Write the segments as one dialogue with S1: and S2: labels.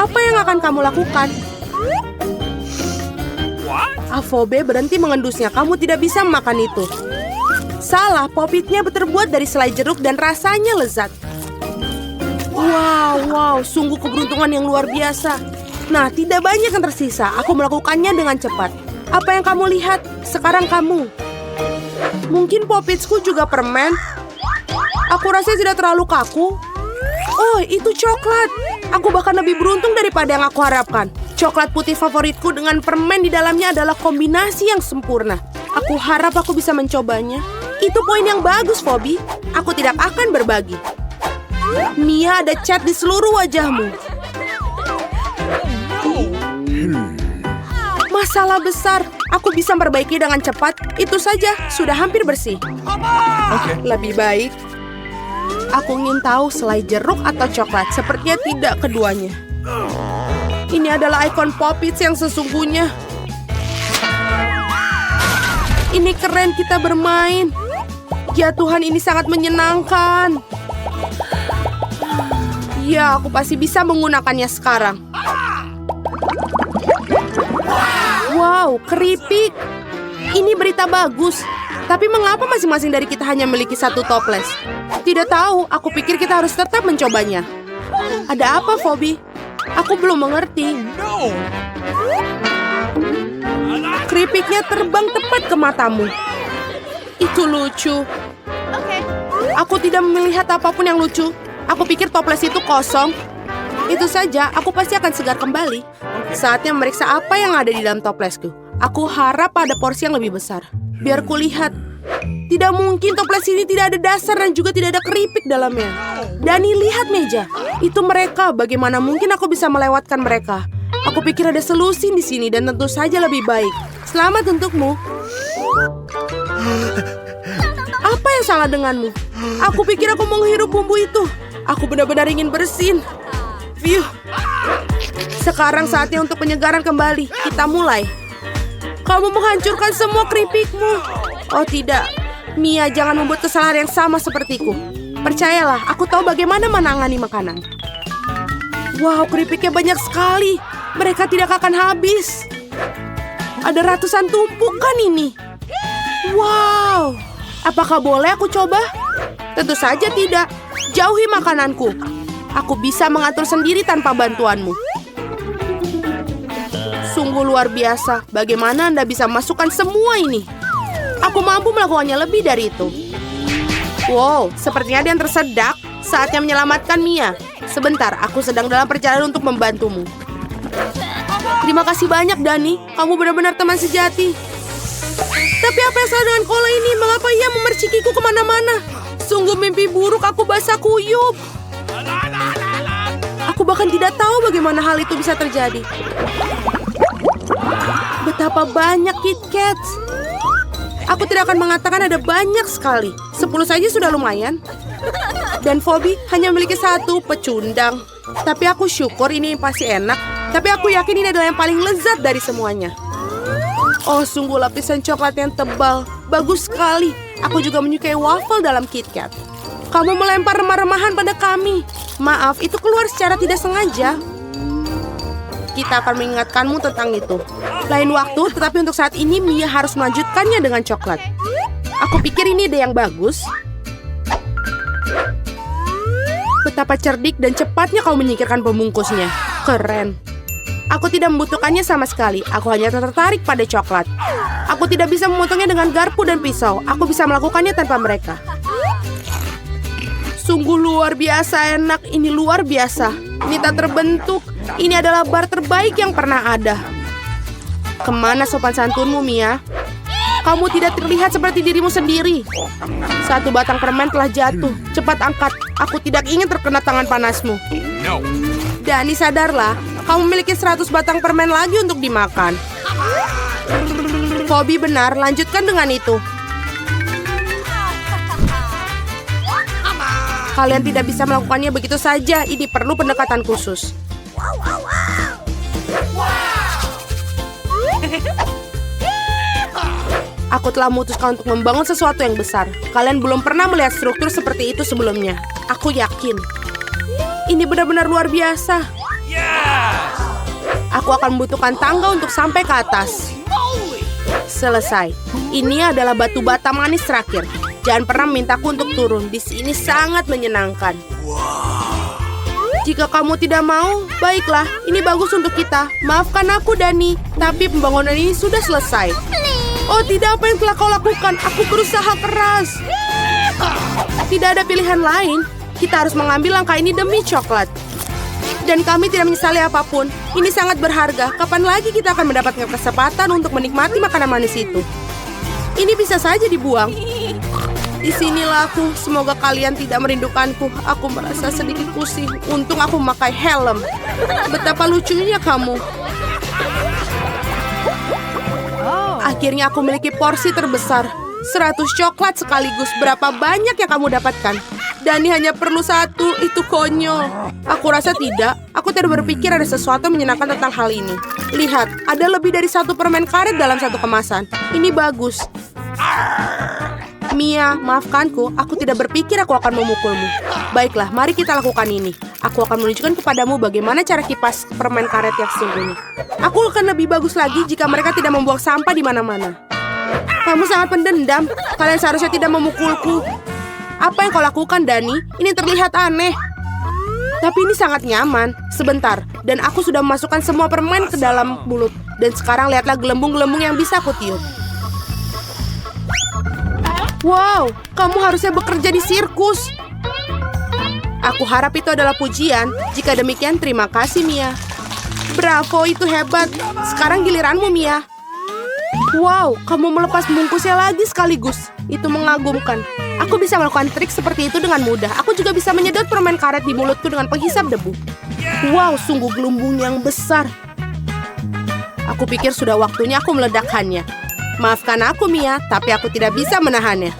S1: Apa yang akan kamu lakukan? Phoebe berhenti mengendusnya. Kamu tidak bisa makan itu. Salah, popitnya terbuat dari selai jeruk dan rasanya lezat. Wow, sungguh keberuntungan yang luar biasa. Nah, tidak banyak yang tersisa. Aku melakukannya dengan cepat. Apa yang kamu lihat? Sekarang kamu. Mungkin popitsku juga permen. Aku rasa tidak terlalu kaku. Oh, itu coklat. Aku bahkan lebih beruntung daripada yang aku harapkan. Coklat putih favoritku dengan permen di dalamnya adalah kombinasi yang sempurna. Aku harap aku bisa mencobanya. Itu poin yang bagus, Phoebe. Aku tidak akan berbagi. Mia, ada cat di seluruh wajahmu. Masalah besar. Aku bisa memperbaiki dengan cepat. Itu saja, sudah hampir bersih. Lebih baik. Aku ingin tahu selai jeruk atau coklat. Sepertinya tidak keduanya. Ini adalah ikon Poppits yang sesungguhnya. Ini keren kita bermain. Ya Tuhan, ini sangat menyenangkan. Ya, aku pasti bisa menggunakannya sekarang. Wow, keripik. Ini berita bagus. Tapi mengapa masing-masing dari kita hanya memiliki satu toples? Tidak tahu, aku pikir kita harus tetap mencobanya. Ada apa, Phoebe? Aku belum mengerti. Keripiknya terbang tepat ke matamu. Itu lucu. Aku tidak melihat apapun yang lucu. Aku pikir toples itu kosong. Itu saja, aku pasti akan segar kembali. Saatnya memeriksa apa yang ada di dalam toplesku. Aku harap ada porsi yang lebih besar. Biar kulihat. Tidak mungkin toples ini tidak ada dasar dan juga tidak ada keripik dalamnya. Dani, lihat meja. Itu mereka. Bagaimana mungkin aku bisa melewatkan mereka? Aku pikir ada solusi di sini dan tentu saja lebih baik. Selamat untukmu. Apa yang salah denganmu? Aku pikir aku menghirup bumbu itu. Aku benar-benar ingin bersin. Phew. Sekarang saatnya untuk penyegaran kembali. Kita mulai. Kamu menghancurkan semua keripikmu. Oh tidak. Mia, jangan membuat kesalahan yang sama sepertiku. Percayalah, aku tahu bagaimana menangani makanan. Wow, keripiknya banyak sekali. Mereka tidak akan habis. Ada ratusan tumpukan ini. Wow. Apakah boleh aku coba? Tentu saja tidak. Jauhi makananku. Aku bisa mengatur sendiri tanpa bantuanmu. Sungguh luar biasa. Bagaimana Anda bisa masukkan semua ini? Aku mampu melakukannya lebih dari itu. Wow, sepertinya ada yang tersedak. Saatnya menyelamatkan Mia. Sebentar, aku sedang dalam perjalanan untuk membantumu. Terima kasih banyak, Dani. Kamu benar-benar teman sejati. Tapi apa yang salah dengan Kola ini? Mengapa ia memercikiku kemana-mana? Sungguh mimpi buruk, aku basah kuyup. Aku bahkan tidak tahu bagaimana hal itu bisa terjadi. Betapa banyak KitKats. Aku tidak akan mengatakan ada banyak sekali. 10 saja sudah lumayan. Dan Phoebe hanya memiliki satu pecundang. Tapi aku syukur ini pasti enak. Tapi aku yakin ini adalah yang paling lezat dari semuanya. Oh, sungguh lapisan coklat yang tebal. Bagus sekali. Aku juga menyukai waffle dalam KitKat. Kamu melempar remah-remahan pada kami. Maaf, itu keluar secara tidak sengaja. Kita akan mengingatkanmu tentang itu. Lain waktu, tetapi untuk saat ini Mia harus melanjutkannya dengan coklat. Aku pikir ini ide yang bagus. Betapa cerdik dan cepatnya kau menyingkirkan pembungkusnya. Keren. Aku tidak membutuhkannya sama sekali. Aku hanya tertarik pada coklat. Aku tidak bisa memotongnya dengan garpu dan pisau. Aku bisa melakukannya tanpa mereka. Sungguh luar biasa enak. Ini luar biasa. Ini tak terbentuk. Ini adalah bar terbaik yang pernah ada. Kemana sopan santunmu, Mia? Kamu tidak terlihat seperti dirimu sendiri. Satu batang permen telah jatuh. Cepat angkat. Aku tidak ingin terkena tangan panasmu. Dani, sadarlah. Kamu memiliki 100 batang permen lagi untuk dimakan. Phoebe benar. Lanjutkan dengan itu. Kalian tidak bisa melakukannya begitu saja. Ini perlu pendekatan khusus. Aku telah memutuskan untuk membangun sesuatu yang besar. Kalian belum pernah melihat struktur seperti itu sebelumnya. Aku yakin. Ini benar-benar luar biasa. Aku akan membutuhkan tangga untuk sampai ke atas. Selesai. Ini adalah batu bata manis terakhir. Jangan pernah mintaku untuk turun. Di sini sangat menyenangkan. Jika kamu tidak mau, baiklah. Ini bagus untuk kita. Maafkan aku, Dani. Tapi pembangunan ini sudah selesai. Oh tidak, apa yang telah kau lakukan? Aku berusaha keras. Tidak ada pilihan lain. Kita harus mengambil langkah ini demi coklat. Dan kami tidak menyesali apapun. Ini sangat berharga. Kapan lagi kita akan mendapatkan kesempatan untuk menikmati makanan manis itu? Ini bisa saja dibuang. Disinilah aku. Semoga kalian tidak merindukanku. Aku merasa sedikit pusing. Untung aku memakai helm. Betapa lucunya kamu. Akhirnya aku memiliki porsi terbesar. 100 coklat sekaligus. Berapa banyak yang kamu dapatkan? Dani hanya perlu 1, itu konyol. Aku rasa tidak. Aku tidak berpikir ada sesuatu yang menyenangkan tentang hal ini. Lihat, ada lebih dari 1 permen karet dalam 1 kemasan. Ini bagus. Mia, maafkanku. Aku tidak berpikir aku akan memukulmu. Baiklah, mari kita lakukan ini. Aku akan menunjukkan kepadamu bagaimana cara kipas permen karet yang sesungguhnya. Aku akan lebih bagus lagi jika mereka tidak membuang sampah di mana-mana. Kamu sangat pendendam. Kalian seharusnya tidak memukulku. Apa yang kau lakukan, Dani? Ini terlihat aneh. Tapi ini sangat nyaman. Sebentar, dan aku sudah memasukkan semua permen ke dalam mulut. Dan sekarang lihatlah gelembung-gelembung yang bisa aku tiup. Wow, kamu harusnya bekerja di sirkus. Aku harap itu adalah pujian. Jika demikian, terima kasih, Mia. Bravo, itu hebat. Sekarang giliranmu, Mia. Wow, kamu melepas bungkusnya lagi sekaligus. Itu mengagumkan. Aku bisa melakukan trik seperti itu dengan mudah. Aku juga bisa menyedot permen karet di mulutku dengan penghisap debu. Wow, sungguh gelembung yang besar. Aku pikir sudah waktunya aku meledakkannya. Maafkan aku, Mia, tapi aku tidak bisa menahannya.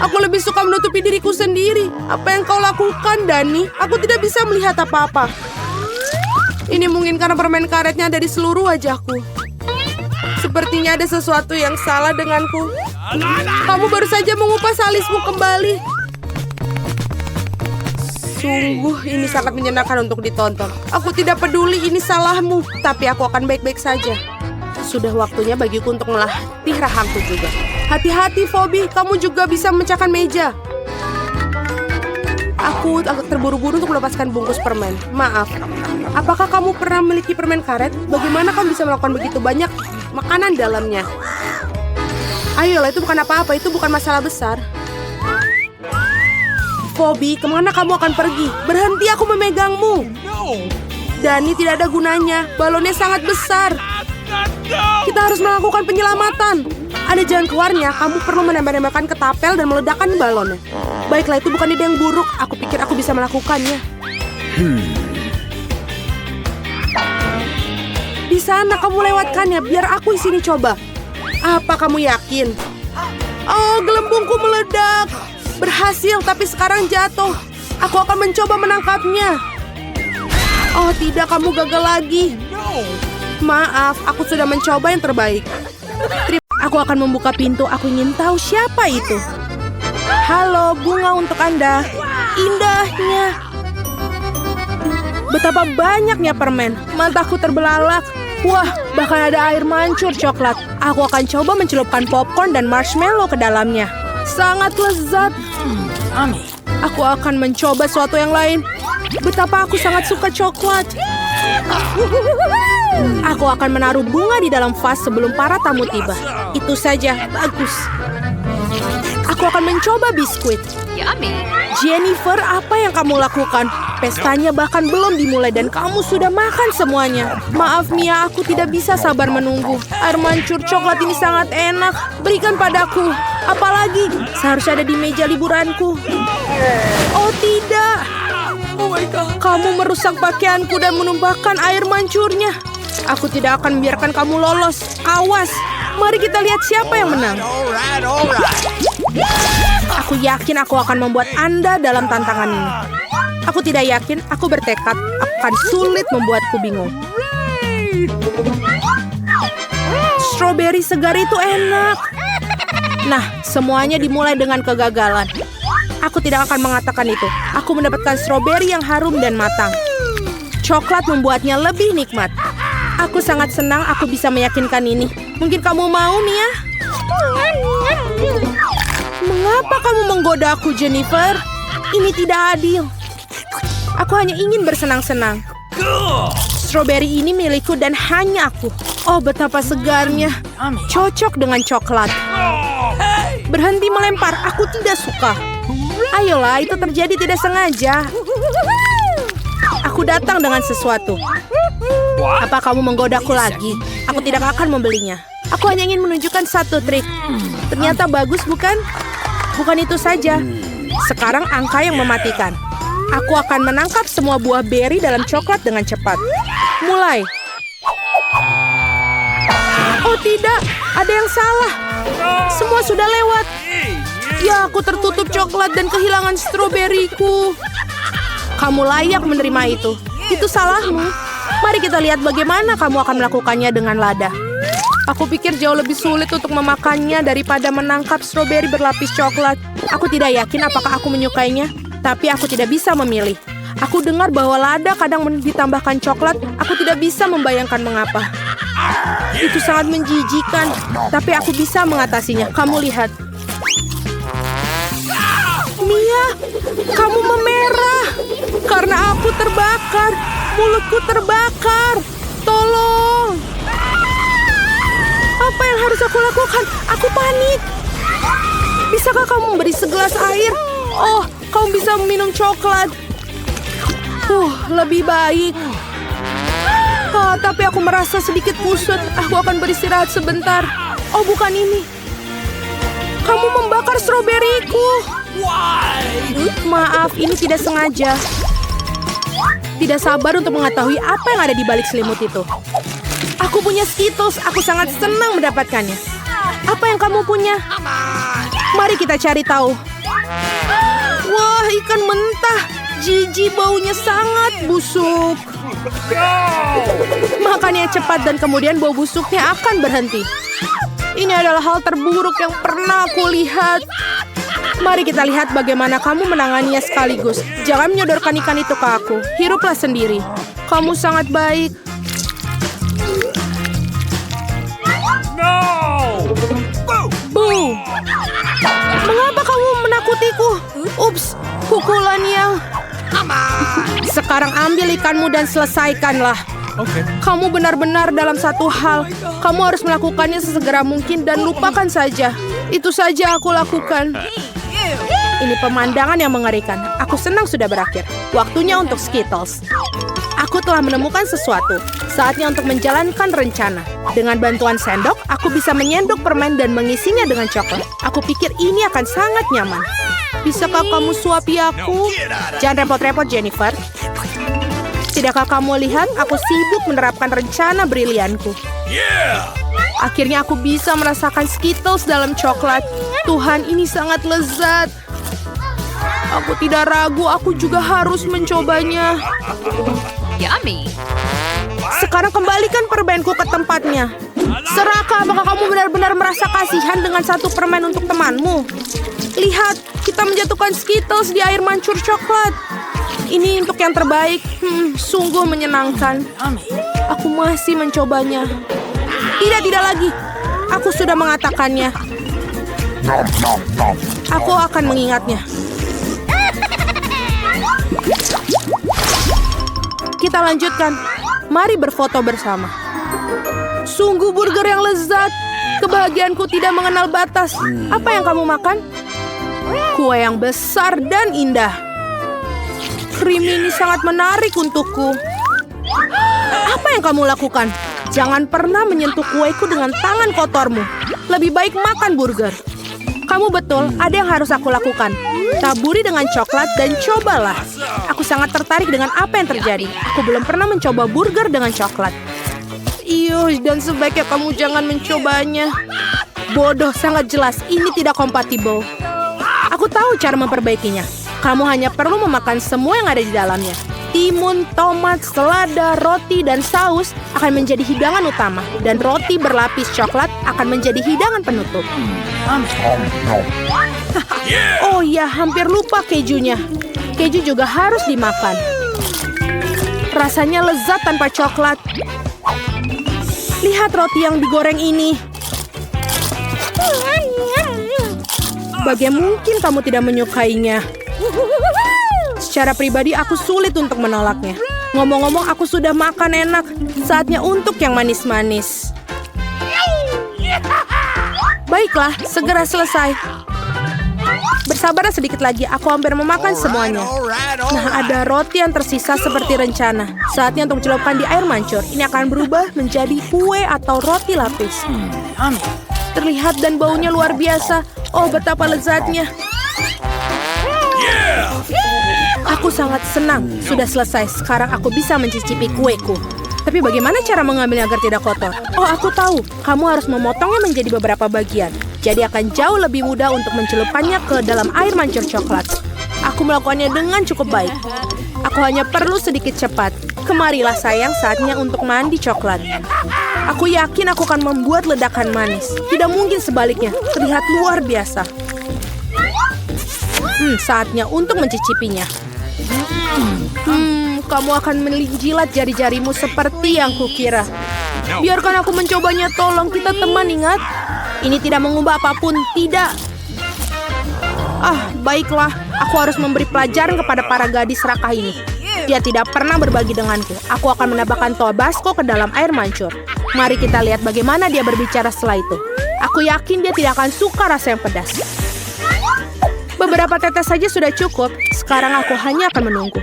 S1: Aku lebih suka menutupi diriku sendiri. Apa yang kau lakukan, Dani? Aku tidak bisa melihat apa-apa. Ini mungkin karena permen karetnya ada di seluruh wajahku. Sepertinya ada sesuatu yang salah denganku. Kamu baru saja mengupas alismu kembali. Sungguh, ini sangat menyenangkan untuk ditonton. Aku tidak peduli ini salahmu, tapi aku akan baik-baik saja. Sudah waktunya bagiku untuk melatih rahangku juga. Hati-hati, Phoebe. Kamu juga bisa memecahkan meja. Aku agak terburu-buru untuk melepaskan bungkus permen. Maaf. Apakah kamu pernah memiliki permen karet? Bagaimana kamu bisa melakukan begitu banyak makanan dalamnya? Ayolah, itu bukan apa-apa. Itu bukan masalah besar. Phoebe, kemana kamu akan pergi? Berhenti, aku memegangmu. Dani, tidak ada gunanya. Balonnya sangat besar. Kita harus melakukan penyelamatan. Ada jalan keluarnya. Kamu perlu menembak-nembakkan ketapel dan meledakkan balonnya. Baiklah, itu bukan ide yang buruk. Aku pikir aku bisa melakukannya. Di sana kamu lewatkannya. Biar aku di sini coba. Apa kamu yakin? Oh, gelembungku meledak. Berhasil, tapi sekarang jatuh. Aku akan mencoba menangkapnya. Oh tidak, kamu gagal lagi. Maaf, aku sudah mencoba yang terbaik. Aku akan membuka pintu. Aku ingin tahu siapa itu. Halo, bunga untuk Anda. Indahnya. Betapa banyaknya permen. Mataku terbelalak. Wah, bahkan ada air mancur coklat. Aku akan coba mencelupkan popcorn dan marshmallow ke dalamnya. Sangat lezat. Aku akan mencoba sesuatu yang lain. Betapa aku sangat suka coklat. Aku akan menaruh bunga di dalam vas sebelum para tamu tiba. Itu saja, bagus. Aku akan mencoba biskuit. Jennifer, apa yang kamu lakukan? Pestanya bahkan belum dimulai dan kamu sudah makan semuanya. Maaf Mia, aku tidak bisa sabar menunggu. Air mancur coklat ini sangat enak. Berikan padaku. Apalagi, seharusnya ada di meja liburanku. Oh tidak. Kamu merusak pakaianku dan menumpahkan air mancurnya. Aku tidak akan membiarkan kamu lolos. Awas. Mari kita lihat siapa yang menang. Aku yakin aku akan membuat Anda dalam tantangan ini. Aku tidak yakin, aku bertekad akan sulit membuatku bingung. Strawberry segar itu enak. Nah, semuanya dimulai dengan kegagalan. Aku tidak akan mengatakan itu. Aku mendapatkan strawberry yang harum dan matang. Coklat membuatnya lebih nikmat. Aku sangat senang aku bisa meyakinkan ini. Mungkin kamu mau, Mia? Mengapa kamu menggoda aku, Jennifer? Ini tidak adil. Aku hanya ingin bersenang-senang. Stroberi ini milikku dan hanya aku. Oh, betapa segarnya. Cocok dengan coklat. Berhenti melempar, aku tidak suka. Ayolah, itu terjadi tidak sengaja. Aku datang dengan sesuatu. Apa kamu menggodaku lagi? Aku tidak akan membelinya. Aku hanya ingin menunjukkan satu trik. Ternyata bagus, bukan? Bukan itu saja. Sekarang angka yang mematikan. Aku akan menangkap semua buah beri dalam coklat dengan cepat. Mulai. Oh tidak, ada yang salah. Semua sudah lewat. Ya, aku tertutup coklat dan kehilangan stroberiku. Kamu layak menerima itu. Itu salahmu. Mari kita lihat bagaimana kamu akan melakukannya dengan lada. Aku pikir jauh lebih sulit untuk memakannya daripada menangkap stroberi berlapis coklat. Aku tidak yakin apakah aku menyukainya, tapi aku tidak bisa memilih. Aku dengar bahwa lada kadang ditambahkan coklat. Aku tidak bisa membayangkan mengapa. Itu sangat menjijikan, tapi aku bisa mengatasinya. Kamu lihat. Mia, kamu memerah. Karena aku terbakar. Mulutku terbakar. Tolong. Apa yang harus aku lakukan? Aku panik. Bisakah kamu memberi segelas air? Oh, kamu bisa minum coklat. Lebih baik. Tapi aku merasa sedikit kusut. Aku akan beristirahat sebentar. Oh, bukan ini. Kamu membakar stroberiku. Maaf, ini tidak sengaja. Tidak sabar untuk mengetahui apa yang ada di balik selimut itu. Aku punya Skittles. Aku sangat senang mendapatkannya. Apa yang kamu punya? Mari kita cari tahu. Wah, ikan mentah. Jijik, baunya sangat busuk. Makannya cepat dan kemudian bau busuknya akan berhenti. Ini adalah hal terburuk yang pernah aku lihat. Mari kita lihat bagaimana kamu menanganinya sekaligus. Jangan menyodorkan ikan itu ke aku. Hiruplah sendiri. Kamu sangat baik. Boo! Mengapa kamu menakutiku? Ups, pukulan yang... Sekarang ambil ikanmu dan selesaikanlah. Kamu benar-benar dalam satu hal. Kamu harus melakukannya sesegera mungkin dan lupakan saja. Itu saja aku lakukan. Ini pemandangan yang mengerikan. Aku senang sudah berakhir. Waktunya untuk Skittles. Aku telah menemukan sesuatu. Saatnya untuk menjalankan rencana. Dengan bantuan sendok, aku bisa menyendok permen dan mengisinya dengan coklat. Aku pikir ini akan sangat nyaman. Bisakah kamu suapi aku? Jangan repot-repot, Jennifer. Tidakkah kamu lihat aku sibuk menerapkan rencana brilianku? Akhirnya aku bisa merasakan Skittles dalam coklat. Tuhan, ini sangat lezat. Aku tidak ragu, aku juga harus mencobanya.
S2: Yummy.
S1: Sekarang kembalikan permenku ke tempatnya. Seraka, apakah kamu benar-benar merasa kasihan dengan satu permen untuk temanmu? Lihat, kita menjatuhkan Skittles di air mancur coklat. Ini untuk yang terbaik. Sungguh menyenangkan. Aku masih mencobanya. Tidak lagi. Aku sudah mengatakannya. Aku akan mengingatnya. Kita lanjutkan. Mari berfoto bersama. Sungguh burger yang lezat. Kebahagiaanku tidak mengenal batas. Apa yang kamu makan? Kue yang besar dan indah. Krim ini sangat menarik untukku. Apa yang kamu lakukan? Jangan pernah menyentuh kueku dengan tangan kotormu. Lebih baik makan burger. Kamu betul, ada yang harus aku lakukan. Taburi dengan coklat dan cobalah. Aku sangat tertarik dengan apa yang terjadi. Aku belum pernah mencoba burger dengan coklat. Dan sebaiknya kamu jangan mencobanya. Bodoh, sangat jelas. Ini tidak kompatibel. Aku tahu cara memperbaikinya. Kamu hanya perlu memakan semua yang ada di dalamnya. Timun, tomat, selada, roti, dan saus akan menjadi hidangan utama. Dan roti berlapis coklat akan menjadi hidangan penutup. Oh ya, hampir lupa kejunya. Keju juga harus dimakan. Rasanya lezat tanpa coklat. Lihat roti yang digoreng ini. Bagaimana mungkin kamu tidak menyukainya? Secara pribadi aku sulit untuk menolaknya. Ngomong-ngomong, aku sudah makan enak. Saatnya untuk yang manis-manis. Baiklah, segera selesai. Bersabarlah sedikit lagi, aku hampir memakan semuanya. Nah, ada roti yang tersisa seperti rencana. Saatnya untuk mencelupkan di air mancur. Ini akan berubah menjadi kue atau roti lapis. Terlihat dan baunya luar biasa. Oh, betapa lezatnya. Aku sangat senang. Sudah selesai. Sekarang aku bisa mencicipi kueku. Tapi bagaimana cara mengambilnya agar tidak kotor? Oh, aku tahu. Kamu harus memotongnya menjadi beberapa bagian. Jadi akan jauh lebih mudah untuk mencelupkannya ke dalam air mancur coklat. Aku melakukannya dengan cukup baik. Aku hanya perlu sedikit cepat. Kemarilah sayang, saatnya untuk mandi coklat. Aku yakin aku akan membuat ledakan manis. Tidak mungkin sebaliknya. Terlihat luar biasa. Saatnya untuk mencicipinya. Kamu akan menjilat jari-jarimu seperti yang kukira. Biarkan aku mencobanya, tolong. Kita teman, ingat? Ini tidak mengubah apapun, tidak. Baiklah. Aku harus memberi pelajaran kepada para gadis serakah ini. Dia tidak pernah berbagi denganku. Aku akan menambahkan Tabasco ke dalam air mancur. Mari kita lihat bagaimana dia berbicara setelah itu. Aku yakin dia tidak akan suka rasa yang pedas. Beberapa tetes saja sudah cukup. Sekarang aku hanya akan menunggu.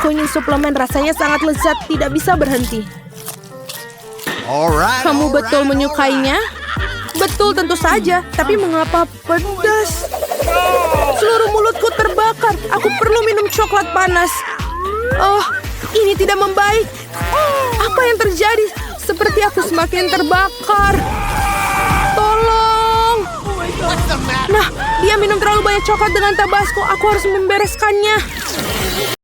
S1: Aku ingin suplemen, rasanya sangat lezat, tidak bisa berhenti. Kamu betul menyukainya? Betul, tentu saja. Tapi mengapa pedas? Seluruh mulutku terbakar. Aku perlu minum coklat panas. Oh, ini tidak membaik. Apa yang terjadi? Seperti aku semakin terbakar. Tolong. Nah, dia minum terlalu banyak coklat dengan Tabasco. Aku harus membereskannya.